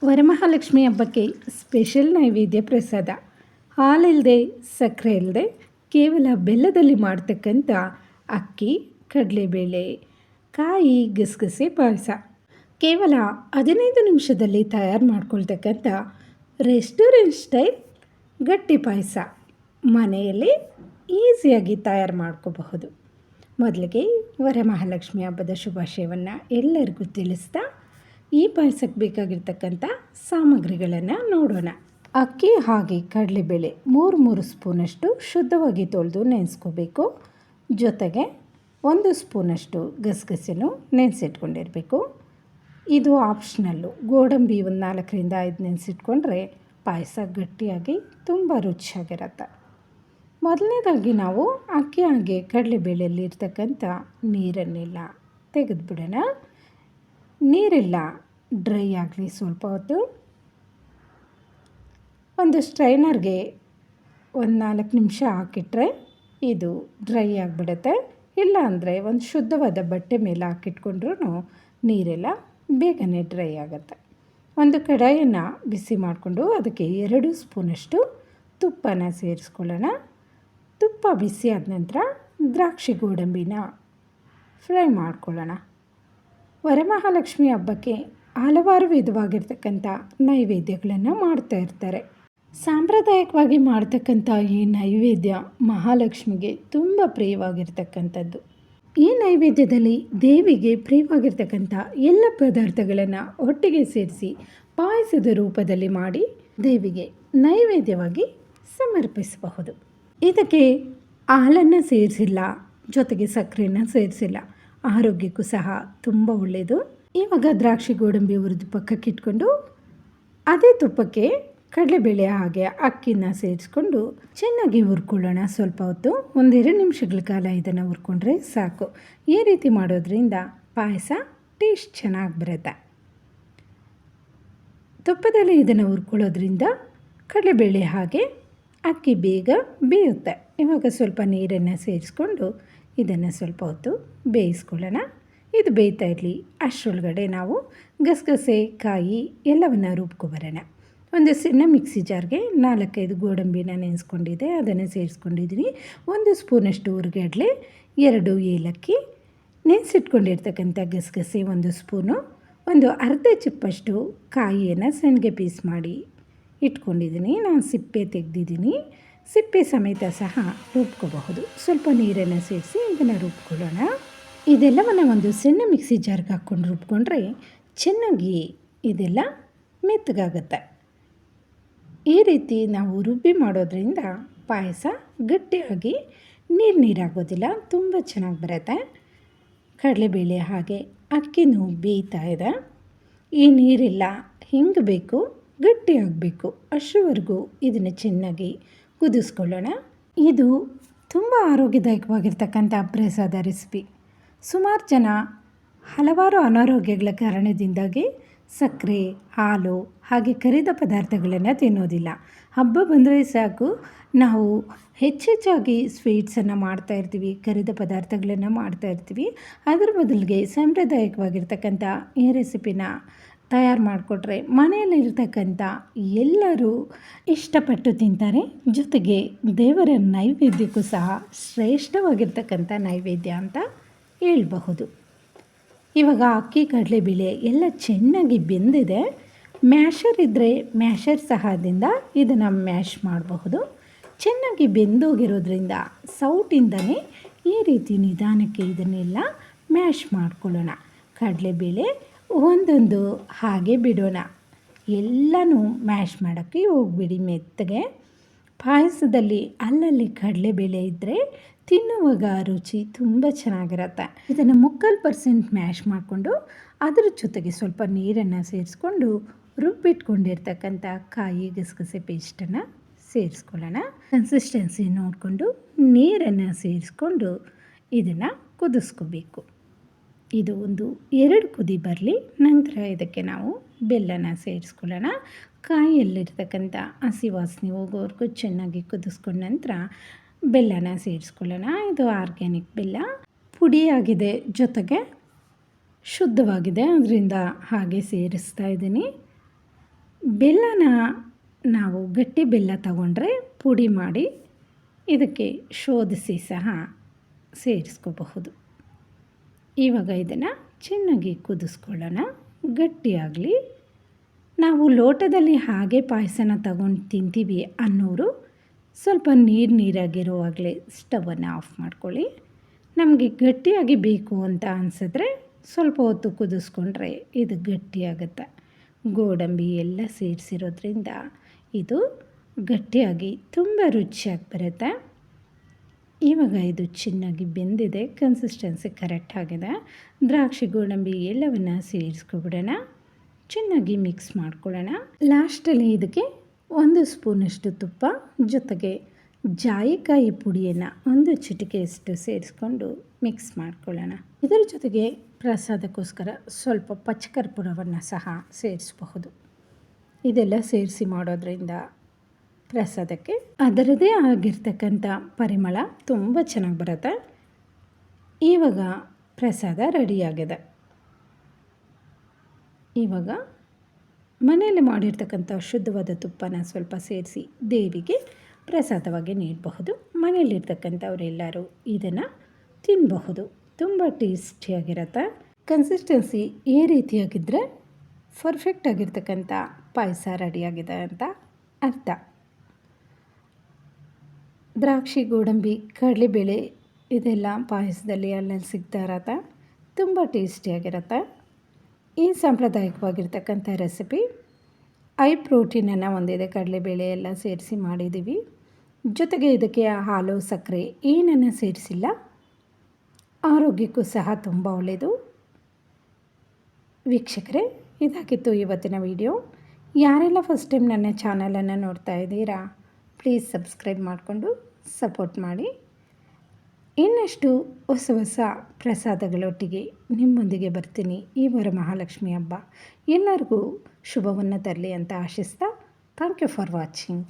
ವರಮಹಾಲಕ್ಷ್ಮಿ ಹಬ್ಬಕ್ಕೆ ಸ್ಪೆಷಲ್ ನೈವೇದ್ಯ ಪ್ರಸಾದ. ಹಾಲಿಲ್ಲದೆ, ಸಕ್ಕರೆ ಇಲ್ಲದೆ, ಕೇವಲ ಬೆಲ್ಲದಲ್ಲಿ ಮಾಡ್ತಕ್ಕಂಥ ಅಕ್ಕಿ, ಕಡಲೆಬೇಳೆ, ಕಾಯಿ ಗಸಗಸೆ ಪಾಯಸ. ಕೇವಲ 15 ನಿಮಿಷದಲ್ಲಿ ತಯಾರು ಮಾಡ್ಕೊಳ್ತಕ್ಕಂಥ ರೆಸ್ಟೋರೆಂಟ್ ಸ್ಟೈಲ್ ಗಟ್ಟಿ ಪಾಯಸ ಮನೆಯಲ್ಲಿ ಈಸಿಯಾಗಿ ತಯಾರು ಮಾಡ್ಕೋಬಹುದು. ಮೊದಲಿಗೆ ವರಮಹಾಲಕ್ಷ್ಮಿ ಹಬ್ಬದ ಶುಭಾಶಯವನ್ನು ಎಲ್ಲರಿಗೂ ತಿಳಿಸ್ತಾ ಈ ಪಾಯಸಕ್ಕೆ ಬೇಕಾಗಿರ್ತಕ್ಕಂಥ ಸಾಮಗ್ರಿಗಳನ್ನು ನೋಡೋಣ. ಅಕ್ಕಿ ಹಾಗೆ ಕಡಲೆಬೇಳೆ 3 ಸ್ಪೂನಷ್ಟು ಶುದ್ಧವಾಗಿ ತೊಳೆದು ನೆನೆಸ್ಕೋಬೇಕು. ಜೊತೆಗೆ 1 ಸ್ಪೂನಷ್ಟು ಗಸಗಸೆನೂ ನೆನೆಸಿಟ್ಕೊಂಡಿರಬೇಕು. ಇದು ಆಪ್ಷನಲ್ಲು. ಗೋಡಂಬಿ ಒಂದು 4ರಿಂದ 5 ನೆನೆಸಿಟ್ಕೊಂಡ್ರೆ ಪಾಯಸ ಗಟ್ಟಿಯಾಗಿ ತುಂಬ ರುಚಿಯಾಗಿರುತ್ತೆ. ಮೊದಲನೇದಾಗಿ ನಾವು ಅಕ್ಕಿ ಹಾಗೆ ಕಡಲೆಬೇಳೆಯಲ್ಲಿ ಇರ್ತಕ್ಕಂಥ ನೀರನ್ನೆಲ್ಲ ತೆಗೆದುಬಿಡೋಣ. ನೀರೆಲ್ಲ ಡ್ರೈ ಆಗಲಿ ಸ್ವಲ್ಪ ಹೊತ್ತು. ಒಂದು ಸ್ಟ್ರೈನರ್ಗೆ ಒಂದು 4 ನಿಮಿಷ ಹಾಕಿಟ್ರೆ ಇದು ಡ್ರೈ ಆಗಿಬಿಡುತ್ತೆ. ಇಲ್ಲ ಅಂದರೆ ಒಂದು ಶುದ್ಧವಾದ ಬಟ್ಟೆ ಮೇಲೆ ಹಾಕಿಟ್ಕೊಂಡ್ರೂ ನೀರೆಲ್ಲ ಬೇಗನೆ ಡ್ರೈ ಆಗುತ್ತೆ. ಒಂದು ಕಡಾಯನ್ನು ಬಿಸಿ ಮಾಡಿಕೊಂಡು ಅದಕ್ಕೆ 2 ಸ್ಪೂನಷ್ಟು ತುಪ್ಪನ ಸೇರಿಸ್ಕೊಳ್ಳೋಣ. ತುಪ್ಪ ಬಿಸಿ ಆದ ನಂತರ ದ್ರಾಕ್ಷಿ ಗೋಡಂಬಿನ ಫ್ರೈ ಮಾಡ್ಕೊಳ್ಳೋಣ. ವರಮಹಾಲಕ್ಷ್ಮಿ ಹಬ್ಬಕ್ಕೆ ಹಲವಾರು ವಿಧವಾಗಿರ್ತಕ್ಕಂಥ ನೈವೇದ್ಯಗಳನ್ನು ಮಾಡ್ತಾ ಇರ್ತಾರೆ. ಸಾಂಪ್ರದಾಯಿಕವಾಗಿ ಮಾಡ್ತಕ್ಕಂಥ ಈ ನೈವೇದ್ಯ ಮಹಾಲಕ್ಷ್ಮಿಗೆ ತುಂಬ ಪ್ರಿಯವಾಗಿರ್ತಕ್ಕಂಥದ್ದು. ಈ ನೈವೇದ್ಯದಲ್ಲಿ ದೇವಿಗೆ ಪ್ರಿಯವಾಗಿರ್ತಕ್ಕಂಥ ಎಲ್ಲ ಪದಾರ್ಥಗಳನ್ನು ಒಟ್ಟಿಗೆ ಸೇರಿಸಿ ಪಾಯಸದ ರೂಪದಲ್ಲಿ ಮಾಡಿ ದೇವಿಗೆ ನೈವೇದ್ಯವಾಗಿ ಸಮರ್ಪಿಸಬಹುದು. ಇದಕ್ಕೆ ಹಾಲನ್ನು ಸೇರಿಸಿಲ್ಲ, ಜೊತೆಗೆ ಸಕ್ಕರೆಯನ್ನು ಸೇರಿಸಿಲ್ಲ. ಆರೋಗ್ಯಕ್ಕೂ ಸಹ ತುಂಬ ಒಳ್ಳೆಯದು. ಇವಾಗ ದ್ರಾಕ್ಷಿ ಗೋಡಂಬಿ ಹುರಿದು ಪಕ್ಕಕ್ಕೆ ಇಟ್ಕೊಂಡು ಅದೇ ತುಪ್ಪಕ್ಕೆ ಕಡಲೆಬೇಳೆ ಹಾಗೆ ಅಕ್ಕಿನ ಸೇರಿಸ್ಕೊಂಡು ಚೆನ್ನಾಗಿ ಹುರ್ಕೊಳ್ಳೋಣ. ಸ್ವಲ್ಪ ಹೊತ್ತು 1-2 ನಿಮಿಷಗಳ ಕಾಲ ಇದನ್ನು ಹುರ್ಕೊಂಡ್ರೆ ಸಾಕು. ಈ ರೀತಿ ಮಾಡೋದ್ರಿಂದ ಪಾಯಸ ಟೇಸ್ಟ್ ಚೆನ್ನಾಗಿ ಬರುತ್ತೆ. ತುಪ್ಪದಲ್ಲಿ ಇದನ್ನು ಹುರ್ಕೊಳ್ಳೋದ್ರಿಂದ ಕಡಲೆಬೇಳೆ ಹಾಗೆ ಅಕ್ಕಿ ಬೇಗ ಬೇಯುತ್ತೆ. ಇವಾಗ ಸ್ವಲ್ಪ ನೀರನ್ನು ಸೇರಿಸ್ಕೊಂಡು ಇದನ್ನು ಸ್ವಲ್ಪ ಹೊತ್ತು ಬೇಯಿಸ್ಕೊಳ್ಳೋಣ. ಇದು ಬೇಯ್ತಾ ಇರಲಿ. ಅಷ್ಟರೊಳಗಡೆ ನಾವು ಗಸಗಸೆ, ಕಾಯಿ ಎಲ್ಲವನ್ನು ರುಬ್ಕೊಬರೋಣ. ಒಂದು ಸಣ್ಣ ಮಿಕ್ಸಿ ಜಾರ್ಗೆ 4-5 ಗೋಡಂಬಿನ ನೆನೆಸ್ಕೊಂಡಿದ್ದೆ, ಅದನ್ನು ಸೇರಿಸ್ಕೊಂಡಿದ್ದೀನಿ. 1 ಸ್ಪೂನಷ್ಟು ಹುರಿಗಡಲೆ, 2 ಏಲಕ್ಕಿ, ನೆನೆಸಿಟ್ಕೊಂಡಿರ್ತಕ್ಕಂಥ ಗಸಗಸೆ 1 ಸ್ಪೂನು, ಒಂದು ಅರ್ಧ ಚಿಪ್ಪಷ್ಟು ಕಾಯಿಯನ್ನು ಸಣ್ಣಗೆ ಪೀಸ್ ಮಾಡಿ ಇಟ್ಕೊಂಡಿದ್ದೀನಿ. ನಾನು ಸಿಪ್ಪೆ ತೆಗೆದಿದ್ದೀನಿ. ಸಿಪ್ಪೆ ಸಮೇತ ಸಹ ರುಬ್ಕೋಬಹುದು. ಸ್ವಲ್ಪ ನೀರನ್ನು ಸೇರಿಸಿ ಇದನ್ನು ರುಬ್ಕೊಳ್ಳೋಣ. ಇದೆಲ್ಲವನ್ನು ಒಂದು ಸಣ್ಣ ಮಿಕ್ಸಿ ಜಾರ್ಗೆ ಹಾಕ್ಕೊಂಡು ರುಬ್ಕೊಂಡ್ರೆ ಚೆನ್ನಾಗಿ ಇದೆಲ್ಲ ಮೆತ್ತಗಾಗುತ್ತೆ. ಈ ರೀತಿ ನಾವು ರುಬ್ಬಿ ಮಾಡೋದ್ರಿಂದ ಪಾಯಸ ಗಟ್ಟಿಯಾಗಿ ನೀರಾಗೋದಿಲ್ಲ, ತುಂಬ ಚೆನ್ನಾಗಿ ಬರುತ್ತೆ. ಕಡಲೆಬೇಳೆ ಹಾಗೆ ಅಕ್ಕಿನೂ ಬೇಯ್ತಾ ಇದೆ. ಈ ನೀರೆಲ್ಲ ಹಿಂಗಬೇಕು, ಗಟ್ಟಿಯಾಗಬೇಕು. ಅಷ್ಟರವರೆಗೂ ಇದನ್ನು ಚೆನ್ನಾಗಿ ಕುದಿಸ್ಕೊಳ್ಳೋಣ. ಇದು ತುಂಬ ಆರೋಗ್ಯದಾಯಕವಾಗಿರ್ತಕ್ಕಂಥ ಪ್ರಸಾದ ರೆಸಿಪಿ. ಸುಮಾರು ಜನ ಹಲವಾರು ಅನಾರೋಗ್ಯಗಳ ಕಾರಣದಿಂದಾಗಿ ಸಕ್ಕರೆ, ಹಾಲು ಹಾಗೆ ಕರಿದ ಪದಾರ್ಥಗಳನ್ನು ತಿನ್ನೋದಿಲ್ಲ. ಹಬ್ಬ ಬಂದರೆ ಸಾಕು ನಾವು ಹೆಚ್ಚೆಚ್ಚಾಗಿ ಸ್ವೀಟ್ಸನ್ನು ಮಾಡ್ತಾಯಿರ್ತೀವಿ, ಕರಿದ ಪದಾರ್ಥಗಳನ್ನು ಮಾಡ್ತಾಯಿರ್ತೀವಿ. ಅದ್ರ ಬದಲಿಗೆ ಸಾಂಪ್ರದಾಯಿಕವಾಗಿರ್ತಕ್ಕಂಥ ಈ ರೆಸಿಪಿನ ತಯಾರು ಮಾಡಿಕೊಟ್ರೆ ಮನೆಯಲ್ಲಿರ್ತಕ್ಕಂಥ ಎಲ್ಲರೂ ಇಷ್ಟಪಟ್ಟು ತಿಂತಾರೆ. ಜೊತೆಗೆ ದೇವರ ನೈವೇದ್ಯಕ್ಕೂ ಸಹ ಶ್ರೇಷ್ಠವಾಗಿರ್ತಕ್ಕಂಥ ನೈವೇದ್ಯ ಅಂತ ಹೇಳಬಹುದು. ಇವಾಗ ಅಕ್ಕಿ ಕಡಲೆಬೇಳೆ ಎಲ್ಲ ಚೆನ್ನಾಗಿ ಬೆಂದಿದೆ. ಮ್ಯಾಷರ್ ಇದ್ದರೆ ಮ್ಯಾಷರ್ ಸಹಾಯದಿಂದ ಇದನ್ನು ಮ್ಯಾಶ್ ಮಾಡಬಹುದು. ಚೆನ್ನಾಗಿ ಬೆಂದೋಗಿರೋದ್ರಿಂದ ಸೌಟಿಂದನೇ ಈ ರೀತಿ ನಿಧಾನಕ್ಕೆ ಇದನ್ನೆಲ್ಲ ಮ್ಯಾಶ್ ಮಾಡ್ಕೊಳ್ಳೋಣ. ಕಡಲೆಬೇಳೆ ಒಂದೊಂದು ಹಾಗೆ ಬಿಡೋಣ. ಎಲ್ಲನೂ ಮ್ಯಾಶ್ ಮಾಡೋಕ್ಕೆ ಹೋಗ್ಬಿಡಿ ಮೆತ್ತಗೆ. ಪಾಯಸದಲ್ಲಿ ಅಲ್ಲಲ್ಲಿ ಕಡಲೆಬೇಳೆ ಇದ್ದರೆ ತಿನ್ನುವಾಗ ರುಚಿ ತುಂಬ ಚೆನ್ನಾಗಿರುತ್ತೆ. ಇದನ್ನು 3/4% ಮ್ಯಾಶ್ ಮಾಡಿಕೊಂಡು ಅದರ ಜೊತೆಗೆ ಸ್ವಲ್ಪ ನೀರನ್ನು ಸೇರಿಸ್ಕೊಂಡು ರುಬ್ಬಿಟ್ಕೊಂಡಿರ್ತಕ್ಕಂಥ ಕಾಯಿ ಗಸಗಸೆ ಪೇಸ್ಟನ್ನು ಸೇರಿಸ್ಕೊಳ್ಳೋಣ. ಕನ್ಸಿಸ್ಟೆನ್ಸಿ ನೋಡಿಕೊಂಡು ನೀರನ್ನು ಸೇರಿಸ್ಕೊಂಡು ಇದನ್ನು ಕುದಿಸ್ಕೋಬೇಕು. ಇದು ಒಂದು 2 ಕುದಿ ಬರಲಿ. ನಂತರ ಇದಕ್ಕೆ ನಾವು ಬೆಲ್ಲನ ಸೇರಿಸ್ಕೊಳ್ಳೋಣ. ಕಾಯಿಯಲ್ಲಿರ್ತಕ್ಕಂಥ ಹಸಿ ವಾಸನೆ ಹೋಗೋವರೆಗೂ ಚೆನ್ನಾಗಿ ಕುದಿಸ್ಕೊಂಡ ನಂತರ ಬೆಲ್ಲನ ಸೇರಿಸ್ಕೊಳ್ಳೋಣ. ಇದು ಆರ್ಗ್ಯಾನಿಕ್ ಬೆಲ್ಲ, ಪುಡಿಯಾಗಿದೆ, ಜೊತೆಗೆ ಶುದ್ಧವಾಗಿದೆ, ಅದರಿಂದ ಹಾಗೆ ಸೇರಿಸ್ತಾ ಇದ್ದೀನಿ. ಬೆಲ್ಲನ ನಾವು ಗಟ್ಟಿ ಬೆಲ್ಲ ತಗೊಂಡ್ರೆ ಪುಡಿ ಮಾಡಿ ಇದಕ್ಕೆ ಶೋಧಿಸಿ ಸಹ ಸೇರಿಸ್ಕೋಬಹುದು. ಇವಾಗ ಇದನ್ನು ಚೆನ್ನಾಗಿ ಕುದಿಸ್ಕೊಳ್ಳೋಣ. ಗಟ್ಟಿಯಾಗಲಿ. ನಾವು ಲೋಟದಲ್ಲಿ ಹಾಗೆ ಪಾಯಸನ ತಗೊಂಡು ತಿಂತೀವಿ ಅನ್ನೋರು ಸ್ವಲ್ಪ ನೀರಾಗಿರುವಾಗಲೇ ಸ್ಟವನ್ನು ಆಫ್ ಮಾಡ್ಕೊಳ್ಳಿ. ನಮಗೆ ಗಟ್ಟಿಯಾಗಿ ಬೇಕು ಅಂತ ಅನಿಸಿದ್ರೆ ಸ್ವಲ್ಪ ಹೊತ್ತು ಕುದಿಸ್ಕೊಂಡ್ರೆ ಇದು ಗಟ್ಟಿಯಾಗುತ್ತೆ. ಗೋಡಂಬಿ ಎಲ್ಲ ಸೇರಿಸಿರೋದ್ರಿಂದ ಇದು ಗಟ್ಟಿಯಾಗಿ ತುಂಬ ರುಚಿಯಾಗಿ ಬರುತ್ತೆ. ಇವಾಗ ಇದು ಚೆನ್ನಾಗಿ ಬೆಂದಿದೆ, ಕನ್ಸಿಸ್ಟೆನ್ಸಿ ಕರೆಕ್ಟ್ ಆಗಿದೆ. ದ್ರಾಕ್ಷಿ ಗೋಡಂಬಿ ಎಲ್ಲವನ್ನು ಸೇರಿಸ್ಕೊಬಿಡೋಣ. ಚೆನ್ನಾಗಿ ಮಿಕ್ಸ್ ಮಾಡ್ಕೊಳ್ಳೋಣ. ಲಾಸ್ಟಲ್ಲಿ ಇದಕ್ಕೆ 1 ಸ್ಪೂನಷ್ಟು ತುಪ್ಪ ಜೊತೆಗೆ ಜಾಯಿಕಾಯಿ ಪುಡಿಯನ್ನು 1 ಚಿಟಿಕೆಯಷ್ಟು ಸೇರಿಸ್ಕೊಂಡು ಮಿಕ್ಸ್ ಮಾಡ್ಕೊಳ್ಳೋಣ. ಇದರ ಜೊತೆಗೆ ಪ್ರಸಾದಕ್ಕೋಸ್ಕರ ಸ್ವಲ್ಪ ಪಚ್ಚಕರ್ಪೂರವನ್ನು ಸಹ ಸೇರಿಸಬಹುದು. ಇದೆಲ್ಲ ಸೇರಿಸಿ ಮಾಡೋದ್ರಿಂದ ಪ್ರಸಾದಕ್ಕೆ ಅದರದೇ ಆಗಿರ್ತಕ್ಕಂಥ ಪರಿಮಳ ತುಂಬ ಚೆನ್ನಾಗಿ ಬರುತ್ತೆ. ಇವಾಗ ಪ್ರಸಾದ ರೆಡಿಯಾಗಿದೆ. ಇವಾಗ ಮನೆಯಲ್ಲಿ ಮಾಡಿರ್ತಕ್ಕಂಥ ಶುದ್ಧವಾದ ತುಪ್ಪನ ಸ್ವಲ್ಪ ಸೇರಿಸಿ ದೇವಿಗೆ ಪ್ರಸಾದವಾಗಿ ನೀಡಬಹುದು. ಮನೆಯಲ್ಲಿರ್ತಕ್ಕಂಥವರೆಲ್ಲರೂ ಇದನ್ನು ತಿನ್ನಬಹುದು. ತುಂಬ ಟೇಸ್ಟಿಯಾಗಿರುತ್ತೆ. ಕನ್ಸಿಸ್ಟೆನ್ಸಿ ಈ ರೀತಿಯಾಗಿದ್ದರೆ ಪರ್ಫೆಕ್ಟ್ ಆಗಿರ್ತಕ್ಕಂಥ ಪಾಯಸ ರೆಡಿಯಾಗಿದೆ ಅಂತ ಅರ್ಥ. ದ್ರಾಕ್ಷಿ ಗೋಡಂಬಿ ಕಡಲೆಬೇಳೆ ಇದೆಲ್ಲ ಪಾಯಸದಲ್ಲಿ ಅಲ್ಲಲ್ಲಿ ಸಿಗ್ತಾ ಇರತ್ತೆ. ತುಂಬ ಟೇಸ್ಟಿಯಾಗಿರುತ್ತೆ. ಈ ಸಾಂಪ್ರದಾಯಿಕವಾಗಿರ್ತಕ್ಕಂಥ ರೆಸಿಪಿ ಹೈ ಪ್ರೋಟೀನನ್ನು ಹೊಂದಿದೆ. ಕಡಲೆಬೇಳೆ ಎಲ್ಲ ಸೇರಿಸಿ ಮಾಡಿದ್ದೀವಿ. ಜೊತೆಗೆ ಇದಕ್ಕೆ ಹಾಲು ಸಕ್ಕರೆ ಏನನ್ನು ಸೇರಿಸಿಲ್ಲ. ಆರೋಗ್ಯಕ್ಕೂ ಸಹ ತುಂಬ ಒಳ್ಳೆಯದು. ವೀಕ್ಷಕರೇ, ಇದಾಗಿತ್ತು ಇವತ್ತಿನ ವಿಡಿಯೋ. ಯಾರೆಲ್ಲ ಫಸ್ಟ್ ಟೈಮ್ ನನ್ನ ಚಾನಲನ್ನು ನೋಡ್ತಾ ಇದ್ದೀರಾ, ಪ್ಲೀಸ್ ಸಬ್ಸ್ಕ್ರೈಬ್ ಮಾಡಿಕೊಂಡು ಸಪೋರ್ಟ್ ಮಾಡಿ. ಇನ್ನಷ್ಟು ಹೊಸ ಪ್ರಸಾದಗಳೊಟ್ಟಿಗೆ ನಿಮ್ಮೊಂದಿಗೆ ಬರ್ತೀನಿ. ಈ ವರಮಹಾಲಕ್ಷ್ಮಿ ಹಬ್ಬ ಎಲ್ಲರಿಗೂ ಶುಭವನ್ನು ತರಲಿ ಅಂತ ಆಶಿಸ್ತಾ ಥ್ಯಾಂಕ್ ಯು ಫಾರ್ ವಾಚಿಂಗ್.